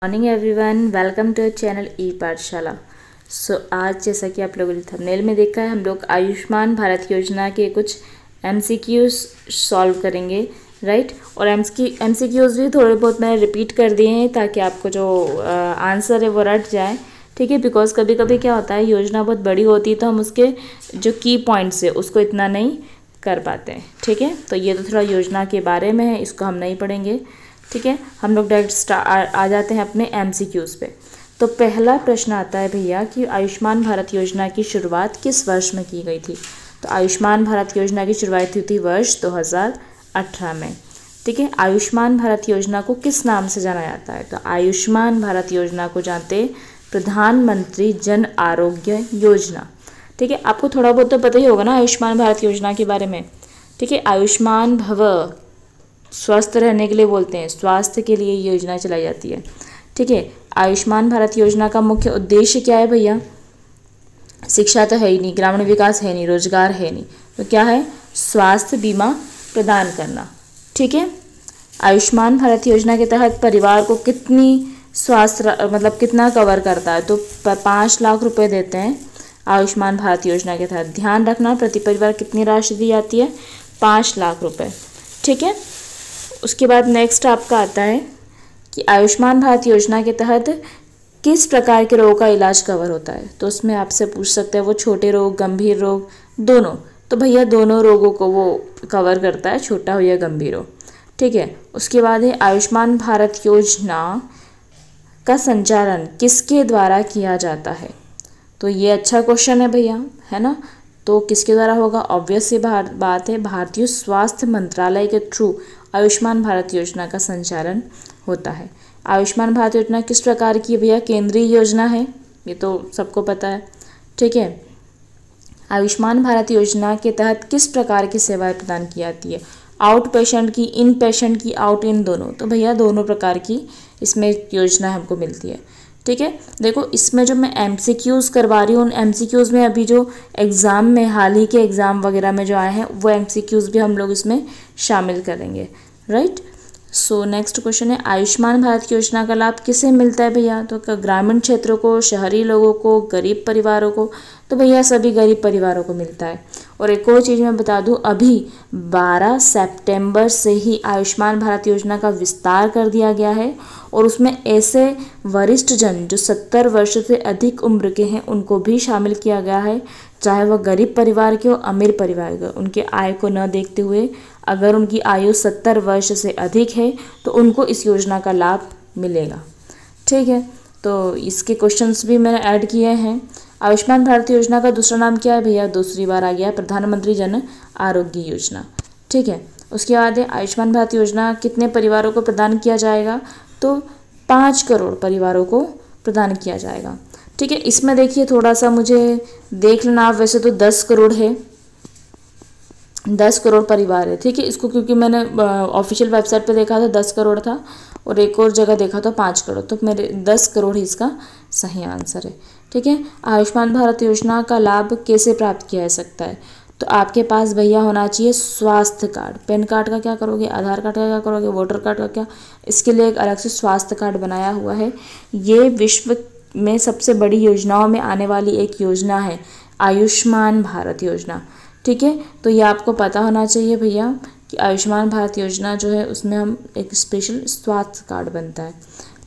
Morning everyone, welcome to channel e Pathshala. आज जैसा कि आप लोगों ने थंबनेल में देखा है, हम लोग आयुष्मान भारत योजना के कुछ MCQs सॉल्व करेंगे, राइट। और MCQs भी थोड़े बहुत मैंने रिपीट कर दिए हैं ताकि आपको जो आंसर है वो रट जाए, ठीक है। बिकॉज कभी कभी क्या होता है, योजना बहुत बड़ी होती है तो हम उसके जो की पॉइंट्स है उसको इतना नहीं कर पाते हैं, ठीक है। तो ये तो थोड़ा योजना के बारे में है, इसको हम नहीं पढ़ेंगे, ठीक है। हम लोग डायरेक्ट आ जाते हैं अपने MCQs पे। तो पहला प्रश्न आता है भैया कि आयुष्मान भारत योजना की शुरुआत किस वर्ष में की गई थी। तो आयुष्मान भारत योजना की शुरुआत हुई थी वर्ष 2018 में, ठीक है। आयुष्मान भारत योजना को किस नाम से जाना जाता है। तो आयुष्मान भारत योजना को जानते हैं प्रधानमंत्री जन आरोग्य योजना, ठीक है। आपको थोड़ा बहुत तो पता ही होगा ना आयुष्मान भारत योजना के बारे में, ठीक है। आयुष्मान भव स्वस्थ रहने के लिए बोलते हैं, स्वास्थ्य के लिए योजना चलाई जाती है, ठीक है। आयुष्मान भारत योजना का मुख्य उद्देश्य क्या है भैया। शिक्षा तो है ही नहीं, ग्रामीण विकास है नहीं, रोजगार है नहीं, तो क्या है, स्वास्थ्य बीमा प्रदान करना, ठीक है। आयुष्मान भारत योजना के तहत परिवार को कितनी स्वास्थ्य मतलब कितना कवर करता है। तो 5 लाख रुपए देते हैं आयुष्मान भारत योजना के तहत। ध्यान रखना, प्रति परिवार कितनी राशि दी जाती है, 5 लाख रुपए, ठीक है। उसके बाद नेक्स्ट आपका आता है कि आयुष्मान भारत योजना के तहत किस प्रकार के रोगों का इलाज कवर होता है। तो उसमें आपसे पूछ सकते हैं वो छोटे रोग, गंभीर रोग, दोनों। तो भैया दोनों रोगों को वो कवर करता है, छोटा हो या गंभीर हो, ठीक है। उसके बाद है आयुष्मान भारत योजना का संचालन किसके द्वारा किया जाता है। तो ये अच्छा क्वेश्चन है भैया, है ना। तो किसके द्वारा होगा, ऑब्वियस सी बात है, भारतीय स्वास्थ्य मंत्रालय के थ्रू आयुष्मान भारत योजना का संचालन होता है। आयुष्मान भारत योजना किस प्रकार की भैया, केंद्रीय योजना है, ये तो सबको पता है, ठीक है। आयुष्मान भारत योजना के तहत किस प्रकार की सेवाएं प्रदान की जाती है, आउट पेशेंट की, इन पेशेंट की, आउट इन दोनों। तो भैया दोनों प्रकार की इसमें योजना हमको मिलती है, ठीक है। देखो इसमें जो मैं MCQs करवा रही हूँ, उन MCQs में अभी जो एग्ज़ाम में हाल ही के एग्ज़ाम वगैरह में जो आए हैं वो MCQs भी हम लोग इसमें शामिल करेंगे, राइट। सो नेक्स्ट क्वेश्चन है आयुष्मान भारत योजना का लाभ किसे मिलता है भैया। तो ग्रामीण क्षेत्रों को, शहरी लोगों को, गरीब परिवारों को। तो भैया सभी गरीब परिवारों को मिलता है। और एक और चीज़ मैं बता दूं, अभी 12 सितंबर से ही आयुष्मान भारत योजना का विस्तार कर दिया गया है और उसमें ऐसे वरिष्ठ जन जो 70 वर्ष से अधिक उम्र के हैं उनको भी शामिल किया गया है, चाहे वह गरीब परिवार के हो, अमीर परिवार के, उनके आय को न देखते हुए अगर उनकी आयु 70 वर्ष से अधिक है तो उनको इस योजना का लाभ मिलेगा, ठीक है। तो इसके क्वेश्चंस भी मैंने ऐड किए हैं। आयुष्मान भारत योजना का दूसरा नाम क्या है भैया, दूसरी बार आ गया है प्रधानमंत्री जन आरोग्य योजना, ठीक है। उसके बाद है आयुष्मान भारत योजना कितने परिवारों को प्रदान किया जाएगा। तो 5 करोड़ परिवारों को प्रदान किया जाएगा, ठीक है। इसमें देखिए थोड़ा सा मुझे देख लेना आप, वैसे तो 10 करोड़ है, 10 करोड़ परिवार है, ठीक है। इसको क्योंकि मैंने ऑफिशियल वेबसाइट पे देखा था 10 करोड़ था और एक और जगह देखा था 5 करोड़, तो मेरे 10 करोड़ ही इसका सही आंसर है, ठीक है। आयुष्मान भारत योजना का लाभ कैसे प्राप्त किया जा सकता है। तो आपके पास भैया होना चाहिए स्वास्थ्य कार्ड। पैन कार्ड का क्या करोगे, आधार कार्ड का क्या करोगे, वोटर कार्ड का क्या, इसके लिए एक अलग से स्वास्थ्य कार्ड बनाया हुआ है। ये विश्व में सबसे बड़ी योजनाओं में आने वाली एक योजना है आयुष्मान भारत योजना, ठीक है। तो ये आपको पता होना चाहिए भैया कि आयुष्मान भारत योजना जो है उसमें हम एक स्पेशल स्वास्थ्य कार्ड बनता है,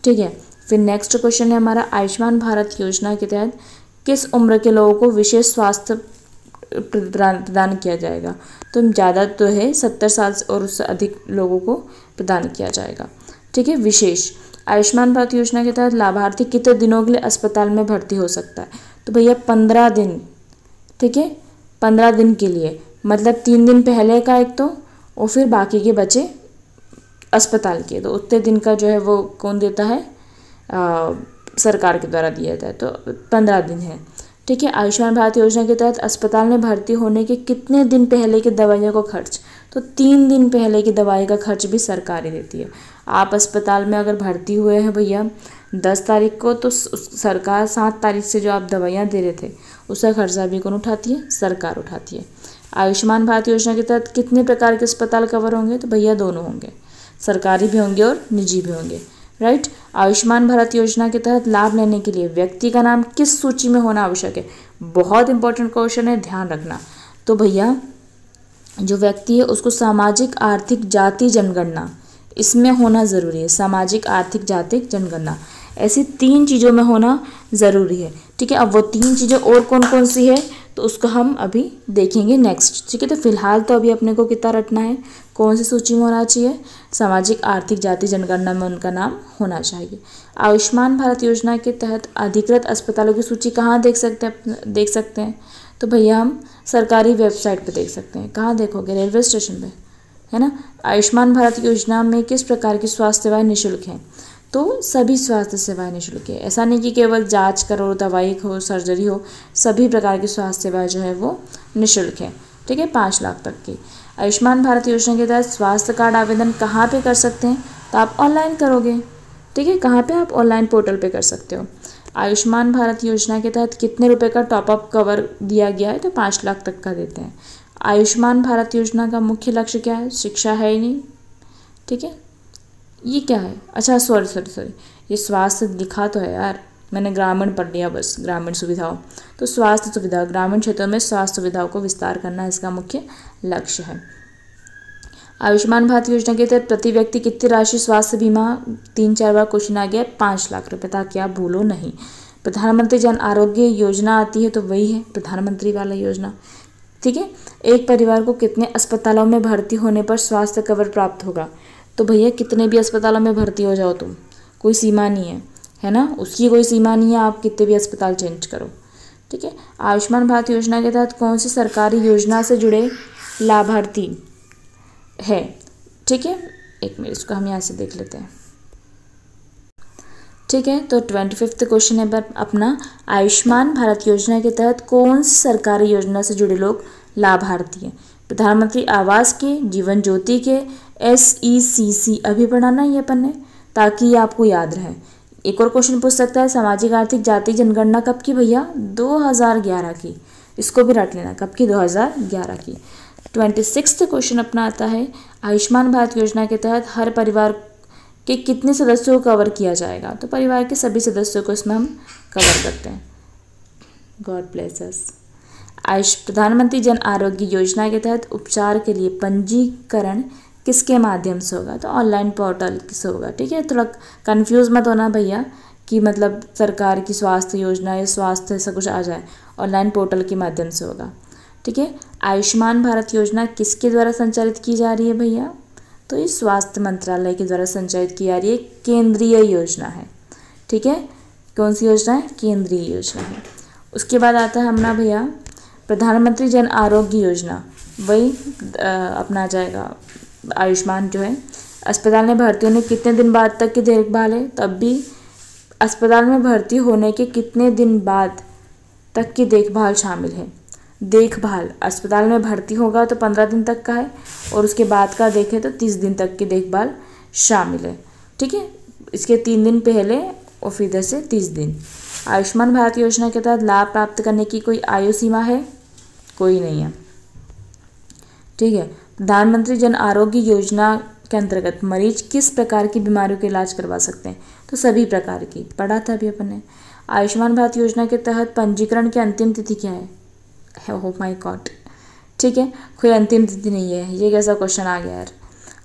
ठीक है। फिर नेक्स्ट क्वेश्चन है हमारा, आयुष्मान भारत योजना के तहत किस उम्र के लोगों को विशेष स्वास्थ्य प्रदान किया जाएगा। तो ज़्यादा तो है 70 साल और उससे अधिक लोगों को प्रदान किया जाएगा, ठीक है। विशेष आयुष्मान भारत योजना के तहत लाभार्थी कितने दिनों के लिए अस्पताल में भर्ती हो सकता है। तो भैया 15 दिन, ठीक है, 15 दिन के लिए, मतलब 3 दिन पहले का एक तो, और फिर बाकी के बचे अस्पताल के। तो उतने दिन का जो है वो कौन देता है, सरकार के द्वारा दिया जाता है। तो 15 दिन है, ठीक है। आयुष्मान भारत योजना के तहत अस्पताल में भर्ती होने के कितने दिन पहले की दवाइयों का खर्च। तो 3 दिन पहले की दवाई का खर्च भी सरकार ही देती है। आप अस्पताल में अगर भर्ती हुए हैं भैया 10 तारीख को, तो सरकार 7 तारीख से जो आप दवाइयाँ दे रहे थे उसका खर्चा भी कौन उठाती है, सरकार उठाती है। आयुष्मान भारत योजना के तहत कितने प्रकार के अस्पताल कवर होंगे। तो भैया दोनों होंगे, सरकारी भी होंगे और निजी भी होंगे। राइट। आयुष्मान भारत योजना के तहत लाभ लेने के लिए व्यक्ति का नाम किस सूची में होना आवश्यक है? बहुत इंपॉर्टेंट क्वेश्चन है, ध्यान रखना। तो भैया जो व्यक्ति है उसको सामाजिक आर्थिक जाति जनगणना इसमें होना ज़रूरी है। सामाजिक आर्थिक जाति जनगणना ऐसी 3 चीज़ों में होना ज़रूरी है। ठीक है, अब वो 3 चीज़ें और कौन कौन सी है तो उसको हम अभी देखेंगे नेक्स्ट। ठीक है, तो फिलहाल तो अभी अपने को कितना रटना है, कौन सी सूची में होना चाहिए? सामाजिक आर्थिक जाति जनगणना में उनका नाम होना चाहिए। आयुष्मान भारत योजना के तहत अधिकृत अस्पतालों की सूची कहाँ देख सकते हैं? तो भैया हम सरकारी वेबसाइट पे देख सकते हैं। कहाँ देखोगे? रेलवे स्टेशन पे, है ना। आयुष्मान भारत योजना में किस प्रकार की स्वास्थ्य सेवाएं निःशुल्क हैं? तो सभी स्वास्थ्य सेवाएं निःशुल्क है। ऐसा नहीं कि केवल जांच करो, दवाई हो, सर्जरी हो, सभी प्रकार की स्वास्थ्य सेवाएं जो है वो निःशुल्क है। ठीक है, 5 लाख तक की। आयुष्मान भारत योजना के तहत स्वास्थ्य कार्ड आवेदन कहाँ पे कर सकते हैं? तो आप ऑनलाइन करोगे। ठीक है, कहाँ पे? आप ऑनलाइन पोर्टल पे कर सकते हो। आयुष्मान भारत योजना के तहत कितने रुपए का टॉपअप कवर दिया गया है? तो 5 लाख तक का देते हैं। आयुष्मान भारत योजना का मुख्य लक्ष्य क्या है? शिक्षा है ही नहीं। ठीक है, ये क्या है? अच्छा सॉरी, ये स्वास्थ्य लिखा तो है यार, मैंने ग्रामीण पढ़ लिया बस, ग्रामीण सुविधाओं। तो स्वास्थ्य सुविधा, ग्रामीण क्षेत्रों में स्वास्थ्य सुविधाओं को विस्तार करना इसका मुख्य लक्ष्य है। आयुष्मान भारत योजना के तहत प्रति व्यक्ति कितनी राशि स्वास्थ्य बीमा? 3-4 बार क्वेश्चन आ गया, 5 लाख रुपए, ताकि आप भूलो नहीं। प्रधानमंत्री जन आरोग्य योजना आती है तो वही है प्रधानमंत्री वाला योजना। ठीक है, एक परिवार को कितने अस्पतालों में भर्ती होने पर स्वास्थ्य कवर प्राप्त होगा? तो भैया कितने भी अस्पतालों में भर्ती हो जाओ तुम, कोई सीमा नहीं है ना, उसकी कोई सीमा नहीं है, आप कितने भी अस्पताल चेंज करो। ठीक है, आयुष्मान भारत योजना के तहत कौन सी सरकारी योजना से जुड़े लाभार्थी है? ठीक है, एक मिनट, इसको हम यहाँ से देख लेते हैं। ठीक है, तो 25वां क्वेश्चन है अपना, आयुष्मान भारत योजना के तहत कौन सी सरकारी योजना से जुड़े लोग लाभार्थी हैं? प्रधानमंत्री आवास के, जीवन ज्योति के, SECC अभी पढ़ाना ही अपन ने, ताकि ये आपको याद रहे। एक और क्वेश्चन पूछ सकता है, सामाजिक आर्थिक जाति जनगणना कब की भैया? 2011 की। इसको भी रट लेना, कब की? 2011 की। 26वां क्वेश्चन अपना आता है, आयुष्मान भारत योजना के तहत हर परिवार के कितने सदस्यों को कवर किया जाएगा? तो परिवार के सभी सदस्यों को इसमें हम कवर करते हैं। God bless us. प्रधानमंत्री जन आरोग्य योजना के तहत उपचार के लिए पंजीकरण किसके माध्यम से होगा? तो ऑनलाइन पोर्टल से होगा। ठीक है, थोड़ा कंफ्यूज मत होना भैया कि मतलब सरकार की स्वास्थ्य योजना या स्वास्थ्य ऐसा कुछ आ जाए, ऑनलाइन पोर्टल के माध्यम से होगा। ठीक है, आयुष्मान भारत योजना किसके द्वारा संचालित की जा रही है भैया? तो ये स्वास्थ्य मंत्रालय के द्वारा संचालित की जा रही है, केंद्रीय योजना है। ठीक है, कौन सी योजना है? केंद्रीय योजना है। उसके बाद आता है अपना भैया प्रधानमंत्री जन आरोग्य योजना, वही अपना आ जाएगा आयुष्मान जो है। अस्पताल में भर्ती होने कितने दिन बाद तक की देखभाल है? तब भी अस्पताल में भर्ती होने के कितने दिन बाद तक की देखभाल शामिल है? देखभाल, अस्पताल में भर्ती होगा तो 15 दिन तक का है, और उसके बाद का देखें तो 30 दिन तक की देखभाल शामिल है। ठीक है, इसके 3 दिन पहले और फिर इधर से 30 दिन। आयुष्मान भारत योजना के तहत लाभ प्राप्त करने की कोई आयु सीमा है? कोई नहीं है। ठीक है, प्रधानमंत्री जन आरोग्य योजना के अंतर्गत मरीज किस प्रकार की बीमारियों का इलाज करवा सकते हैं? तो सभी प्रकार की, पढ़ा था अभी अपन ने। आयुष्मान भारत योजना के तहत पंजीकरण की अंतिम तिथि क्या है? हो माय गॉड, ठीक है, कोई अंतिम तिथि नहीं है। ये कैसा क्वेश्चन आ गया यार।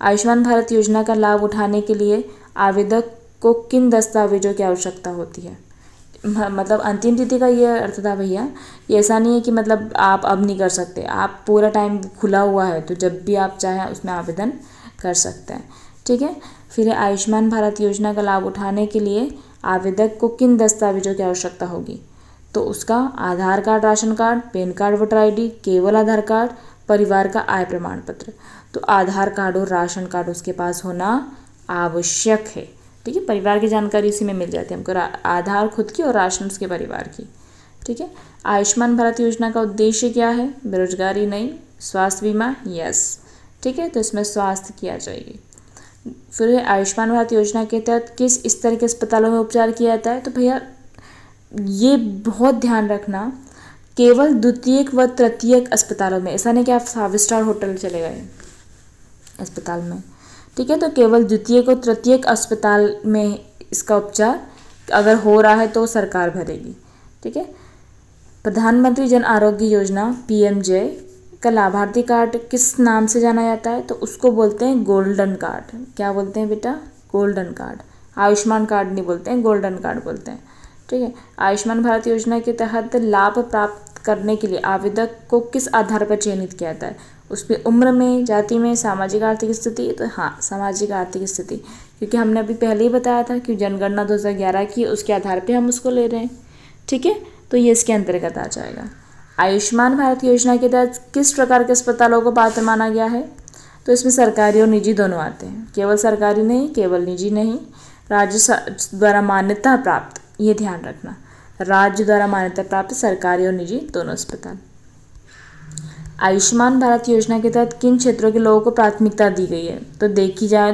आयुष्मान भारत योजना का लाभ उठाने के लिए आवेदक को किन दस्तावेजों की आवश्यकता होती है? मतलब अंतिम तिथि का ये अर्थ था भैया, ये ऐसा नहीं है कि मतलब आप अब नहीं कर सकते, आप पूरा टाइम खुला हुआ है, तो जब भी आप चाहें उसमें आवेदन कर सकते हैं। ठीक है, फिर आयुष्मान भारत योजना का लाभ उठाने के लिए आवेदक को किन दस्तावेजों की आवश्यकता होगी? तो उसका Aadhaar card, ration card, PAN card, voter ID, केवल आधार कार्ड, परिवार का आय प्रमाण पत्र। तो आधार कार्ड और राशन कार्ड उसके पास होना आवश्यक है। ठीक है, परिवार की जानकारी इसी में मिल जाती है हमको, आधार खुद की और राशन उसके परिवार की। ठीक है, आयुष्मान भारत योजना का उद्देश्य क्या है? बेरोजगारी नहीं, स्वास्थ्य बीमा, यस। ठीक है, तो इसमें स्वास्थ्य की आ जाएगी। फिर आयुष्मान भारत योजना के तहत किस स्तर के अस्पतालों में उपचार किया जाता है? तो भैया ये बहुत ध्यान रखना, केवल द्वितीयक व तृतीयक अस्पतालों में, ऐसा नहीं कि आप 5 स्टार होटल चले गए अस्पताल में। ठीक है, तो केवल द्वितीयक और तृतीयक अस्पताल में इसका उपचार अगर हो रहा है तो सरकार भरेगी। ठीक है। प्रधानमंत्री जन आरोग्य योजना PMJ का लाभार्थी कार्ड किस नाम से जाना जाता है? तो उसको बोलते हैं गोल्डन कार्ड। क्या बोलते हैं बेटा? Golden card. आयुष्मान कार्ड नहीं बोलते हैं, गोल्डन कार्ड बोलते हैं। ठीक है। आयुष्मान भारत योजना के तहत लाभ प्राप्त करने के लिए आवेदक को किस आधार पर चयनित किया जाता है? उसकी उम्र में, जाति में, सामाजिक आर्थिक स्थिति? तो हाँ, सामाजिक आर्थिक स्थिति, क्योंकि हमने अभी पहले ही बताया था कि जनगणना 2011 की, उसके आधार पे हम उसको ले रहे हैं। ठीक है, तो ये इसके अंतर्गत आ जाएगा। आयुष्मान भारत योजना के तहत किस प्रकार के अस्पतालों को पात्र माना गया है? तो इसमें सरकारी और निजी दोनों आते हैं, केवल सरकारी नहीं, केवल निजी नहीं, राज्य द्वारा मान्यता प्राप्त, ये ध्यान रखना, राज्य द्वारा मान्यता प्राप्त सरकारी और निजी दोनों अस्पताल। आयुष्मान भारत योजना के तहत किन क्षेत्रों के लोगों को प्राथमिकता दी गई है?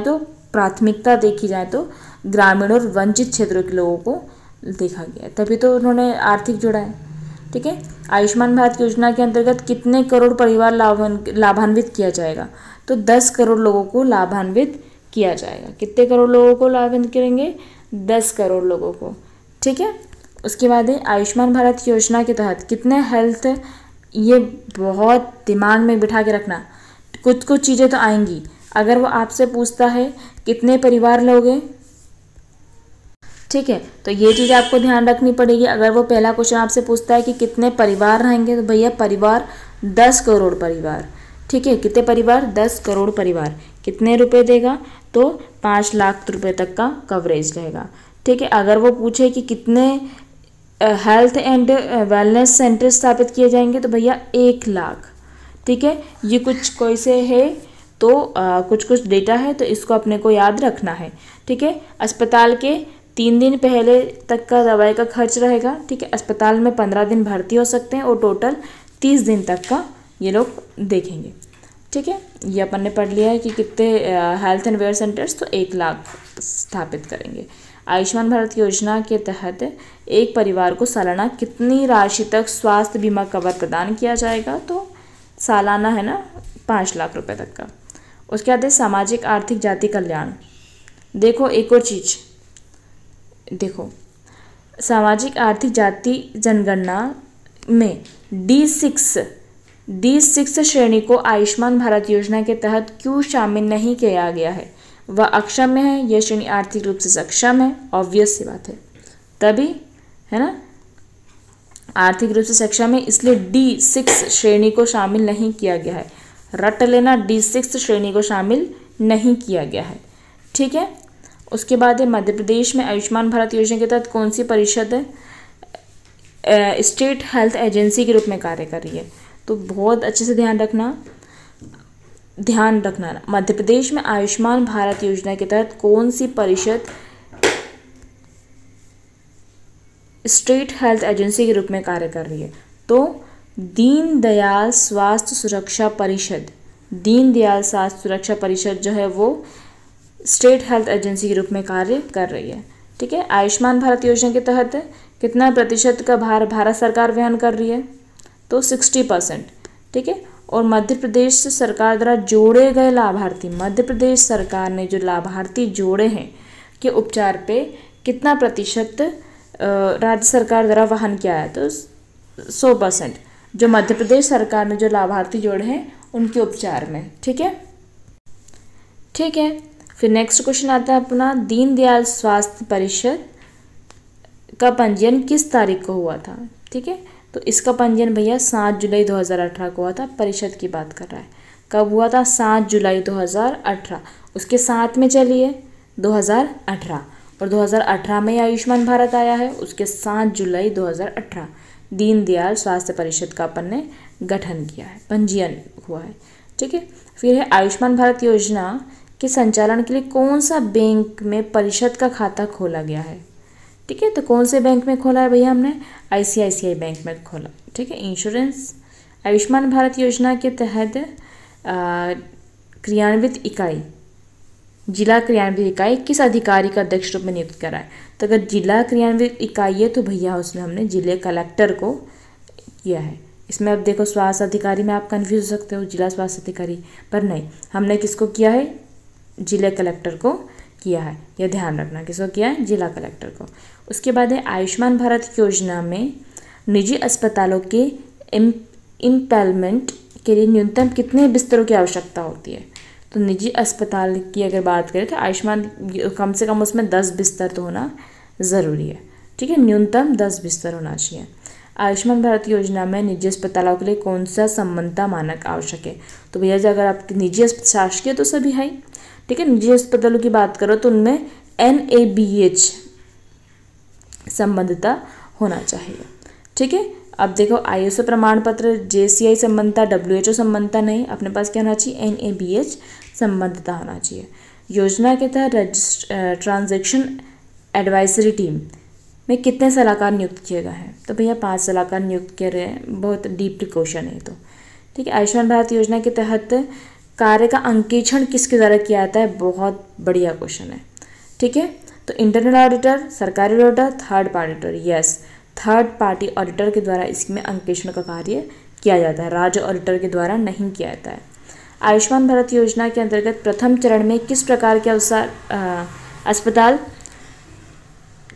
तो प्राथमिकता देखी जाए तो ग्रामीण और वंचित क्षेत्रों के लोगों को देखा गया है, तभी तो उन्होंने आर्थिक जोड़ा है। ठीक है। आयुष्मान भारत योजना के अंतर्गत कितने करोड़ परिवार लाभान्वित किया जाएगा? तो 10 करोड़ लोगों को लाभान्वित किया जाएगा। कितने करोड़ लोगों को लाभान्वित करेंगे? 10 करोड़ लोगों को। ठीक है। उसके बाद है आयुष्मान भारत योजना के तहत कितने हेल्थ, ये बहुत दिमाग में बिठा के रखना, कुछ चीज़ें तो आएंगी। अगर वो आपसे पूछता है कितने परिवार लोगे, ठीक है, तो ये चीज़ आपको ध्यान रखनी पड़ेगी। अगर वो पहला क्वेश्चन आपसे पूछता है कि कितने परिवार रहेंगे, तो भैया परिवार 10 करोड़ परिवार। ठीक है, कितने परिवार? 10 करोड़ परिवार। कितने रुपए देगा? तो 5 लाख रुपए तक का कवरेज रहेगा। ठीक है। अगर वो पूछे कि कितने हेल्थ एंड वेलनेस सेंटर स्थापित किए जाएंगे, तो भैया 1 लाख। ठीक है, ये कुछ कोई से है तो कुछ डेटा है, तो इसको अपने को याद रखना है। ठीक है। अस्पताल के 3 दिन पहले तक का दवाई का खर्च रहेगा। ठीक है। अस्पताल में 15 दिन भर्ती हो सकते हैं और टोटल 30 दिन तक का ये लोग देखेंगे। ठीक है, ये अपन ने पढ़ लिया है कि कितने हेल्थ एंड वेयर सेंटर्स, तो 1 लाख स्थापित करेंगे। आयुष्मान भारत योजना के तहत एक परिवार को सालाना कितनी राशि तक स्वास्थ्य बीमा कवर प्रदान किया जाएगा? तो सालाना है ना 5 लाख रुपए तक का। उसके बाद सामाजिक आर्थिक जाति कल्याण। देखो एक और चीज़ देखो, सामाजिक आर्थिक जाति जनगणना में D6 श्रेणी को आयुष्मान भारत योजना के तहत क्यों शामिल नहीं किया गया है? वह अक्षम है, यह श्रेणी आर्थिक रूप से सक्षम है, ऑब्वियस सी बात है, तभी है ना, आर्थिक रूप से सक्षम है, इसलिए D6 श्रेणी को शामिल नहीं किया गया है। रट लेना, D6 श्रेणी को शामिल नहीं किया गया है। ठीक है। उसके बाद है मध्य प्रदेश में आयुष्मान भारत योजना के तहत कौन सी परिषद स्टेट हेल्थ एजेंसी के रूप में कार्य कर रही है? तो बहुत अच्छे से ध्यान रखना मध्य प्रदेश में आयुष्मान भारत योजना के तहत कौन सी परिषद स्टेट हेल्थ एजेंसी के रूप में कार्य कर रही है? तो दीनदयाल स्वास्थ्य सुरक्षा परिषद जो है वो स्टेट हेल्थ एजेंसी के रूप में कार्य कर रही है। ठीक है। आयुष्मान भारत योजना के तहत कितना प्रतिशत का भार भारत सरकार वहन कर रही है? तो 60%। ठीक है। और मध्य प्रदेश सरकार द्वारा जोड़े गए लाभार्थी, मध्य प्रदेश सरकार ने जो लाभार्थी जोड़े हैं के उपचार पे कितना प्रतिशत राज्य सरकार द्वारा वहन किया है? तो 100%, जो मध्य प्रदेश सरकार ने जो लाभार्थी जोड़े हैं उनके उपचार में। ठीक है। ठीक है, फिर नेक्स्ट क्वेश्चन आता है अपना, दीनदयाल स्वास्थ्य परिषद का पंजीयन किस तारीख को हुआ था? ठीक है, तो इसका पंजीयन भैया 7 जुलाई 2018 को हुआ था। परिषद की बात कर रहा है, कब हुआ था? 7 जुलाई 2018। उसके साथ में चलिए 2018, और 2018 में आयुष्मान भारत आया है, उसके 7 जुलाई 2018 दीनदयाल स्वास्थ्य परिषद का अपन ने गठन किया है, पंजीयन हुआ है। ठीक है। फिर है आयुष्मान भारत योजना के संचालन के लिए कौन सा बैंक में परिषद का खाता खोला गया है? ठीक है, तो कौन से बैंक में खोला है भैया? हमने ICICI बैंक में खोला। ठीक है। इंश्योरेंस। आयुष्मान भारत योजना के तहत क्रियान्वित इकाई, जिला क्रियान्वित इकाई किस अधिकारी का अध्यक्ष रूप में नियुक्त करा है? तो अगर जिला क्रियान्वित इकाई है तो भैया उसमें हमने जिले कलेक्टर को किया है। इसमें अब देखो स्वास्थ्य अधिकारी में आप कन्फ्यूज हो सकते हो, जिला स्वास्थ्य अधिकारी, पर नहीं, हमने किसको किया है? जिले कलेक्टर को किया है, यह ध्यान रखना। किसको किया है? जिला कलेक्टर को। उसके बाद है आयुष्मान भारत योजना में निजी अस्पतालों के इम्पैनलमेंट के लिए न्यूनतम कितने बिस्तरों की आवश्यकता होती है? तो निजी अस्पताल की अगर बात करें तो आयुष्मान कम से कम उसमें 10 बिस्तर तो होना ज़रूरी है, ठीक है, न्यूनतम 10 बिस्तर होना चाहिए। आयुष्मान भारत योजना में निजी अस्पतालों के लिए कौन सा संबद्धता मानक आवश्यक है? तो भैया जी अगर आपके निजी शासकीय तो सभी है, ठीक है, निजी अस्पतालों की बात करो तो उनमें NABH संबद्धता होना चाहिए, ठीक है। अब देखो ISO प्रमाण पत्र, JCI संबद्धता, WHO संबद्धता नहीं, अपने पास क्या होना चाहिए? NABH संबद्धता होना चाहिए। योजना के तहत ट्रांजैक्शन एडवाइजरी टीम में कितने सलाहकार नियुक्त किए गए हैं? तो भैया 5 सलाहकार नियुक्त किए गए हैं। बहुत डीप क्वेश्चन है तो, ठीक है। आयुष्मान भारत योजना के तहत कार्य का अंकेक्षण किसके द्वारा किया जाता है? बहुत बढ़िया क्वेश्चन है, ठीक है। तो इंटरनल ऑडिटर, सरकारी auditor, third party auditor, yes, third party auditor के द्वारा इसमें अंकेक्षण का कार्य किया जाता है, राज्य ऑडिटर के द्वारा नहीं किया जाता है। आयुष्मान भारत योजना के अंतर्गत प्रथम चरण में किस प्रकार के अस्पताल,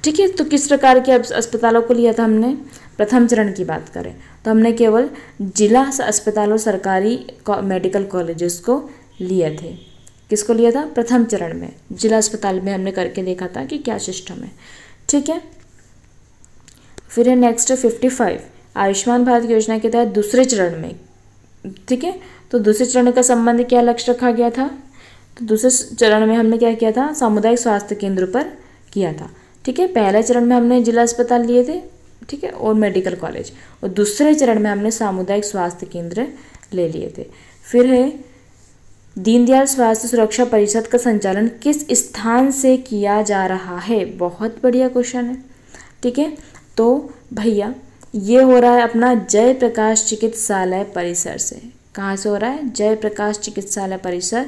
ठीक है, तो किस प्रकार के अस्पतालों को लिया था हमने? प्रथम चरण की बात करें तो हमने केवल जिला अस्पताल और सरकारी मेडिकल कॉलेजेस को लिए थे। किसको लिया था? प्रथम चरण में जिला अस्पताल में हमने करके देखा था कि क्या सिस्टम है, ठीक है। फिर है नेक्स्ट 55 आयुष्मान भारत योजना के तहत दूसरे चरण में, ठीक है, तो दूसरे चरण का संबंध क्या लक्ष्य रखा गया था? तो दूसरे चरण में हमने क्या किया था? सामुदायिक स्वास्थ्य केंद्र पर किया था, ठीक है। पहले चरण में हमने जिला अस्पताल लिए थे, ठीक है, और मेडिकल कॉलेज, और दूसरे चरण में हमने सामुदायिक स्वास्थ्य केंद्र ले लिए थे। फिर है दीनदयाल स्वास्थ्य सुरक्षा परिषद का संचालन किस स्थान से किया जा रहा है? बहुत बढ़िया क्वेश्चन है, ठीक है। तो भैया ये हो रहा है अपना जयप्रकाश चिकित्सालय परिसर से। कहाँ से हो रहा है? जयप्रकाश चिकित्सालय परिसर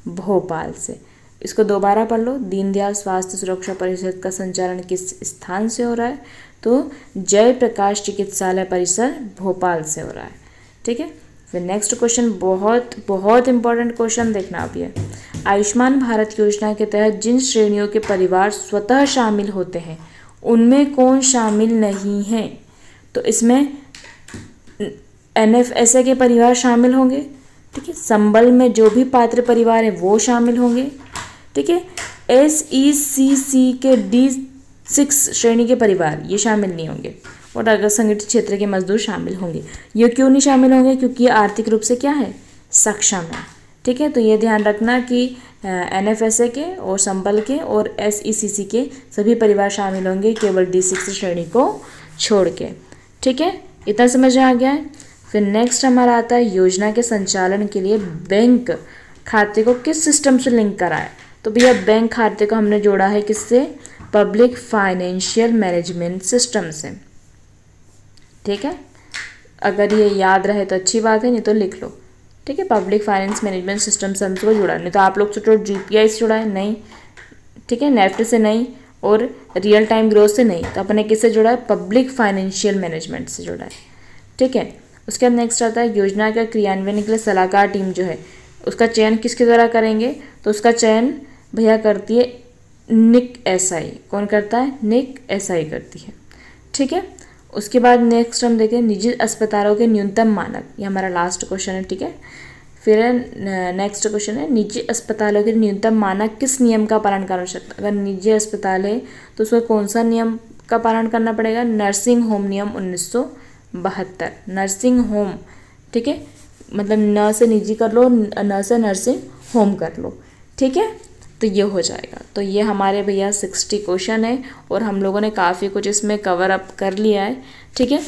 भोपाल से। इसको दोबारा पढ़ लो, दीनदयाल स्वास्थ्य सुरक्षा परिषद का संचालन किस स्थान से हो रहा है? तो जयप्रकाश चिकित्सालय परिसर भोपाल से हो रहा है, ठीक है। फिर नेक्स्ट क्वेश्चन बहुत बहुत इंपॉर्टेंट क्वेश्चन देखना आप ये। आयुष्मान भारत योजना के तहत जिन श्रेणियों के परिवार स्वतः शामिल होते हैं उनमें कौन शामिल नहीं है? तो इसमें NFSA के परिवार शामिल होंगे, ठीक है, संबल में जो भी पात्र परिवार है वो शामिल होंगे, ठीक है। SECC के D6 श्रेणी के परिवार ये शामिल नहीं होंगे, और अगर संगठित क्षेत्र के मजदूर शामिल होंगे। ये क्यों नहीं शामिल होंगे? क्योंकि ये आर्थिक रूप से क्या है? सक्षम है, ठीक है। तो ये ध्यान रखना कि NFSA के और संबल के और SECC के सभी परिवार शामिल होंगे, केवल D6 श्रेणी को छोड़ के, ठीक है। इतना समझ आ गया है। फिर नेक्स्ट हमारा आता है योजना के संचालन के लिए बैंक खाते को किस सिस्टम से लिंक कराएं? तो भैया बैंक खाते को हमने जोड़ा है किससे? पब्लिक फाइनेंशियल मैनेजमेंट सिस्टम से, ठीक है। अगर ये याद रहे तो अच्छी बात है, नहीं तो लिख लो, ठीक है। पब्लिक फाइनेंस मैनेजमेंट सिस्टम से हमको जुड़ा, नहीं तो आप लोग सोचो GPI से जुड़ा है, नहीं, ठीक है, नेफ्ट से नहीं, और रियल टाइम ग्रोथ से नहीं, तो अपने किससे जुड़ा है? पब्लिक फाइनेंशियल मैनेजमेंट से जुड़ा है, ठीक है। उसके बाद नेक्स्ट आता है योजना का क्रियान्वयन के लिए सलाहकार टीम जो है उसका चयन किसके द्वारा करेंगे? तो उसका चयन भैया करती है NIC SI। कौन करता है? NIC SI करती है, ठीक है। उसके बाद नेक्स्ट हम देखें निजी अस्पतालों के न्यूनतम मानक, ये हमारा लास्ट क्वेश्चन है, ठीक है। फिर नेक्स्ट क्वेश्चन है निजी अस्पतालों के न्यूनतम मानक किस नियम का पालन करना आवश्यक? अगर निजी अस्पताल है तो उसको कौन सा नियम का पालन करना पड़ेगा? नर्सिंग होम नियम 1972, नर्सिंग होम, ठीक है, मतलब न से निजी कर लो, न से नर्सिंग होम कर लो, ठीक है। तो ये हो जाएगा। तो ये हमारे भैया 60 क्वेश्चन है और हम लोगों ने काफ़ी कुछ इसमें कवर अप कर लिया है, ठीक है।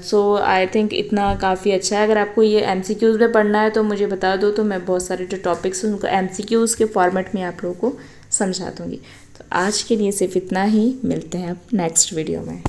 सो आई थिंक इतना काफ़ी अच्छा है। अगर आपको ये MCQs में पढ़ना है तो मुझे बता दो, तो मैं बहुत सारे जो टॉपिक्स हैं उनको MCQs के फॉर्मेट में आप लोगों को समझा दूँगी। तो आज के लिए सिर्फ इतना ही, मिलते हैं अब नेक्स्ट वीडियो में।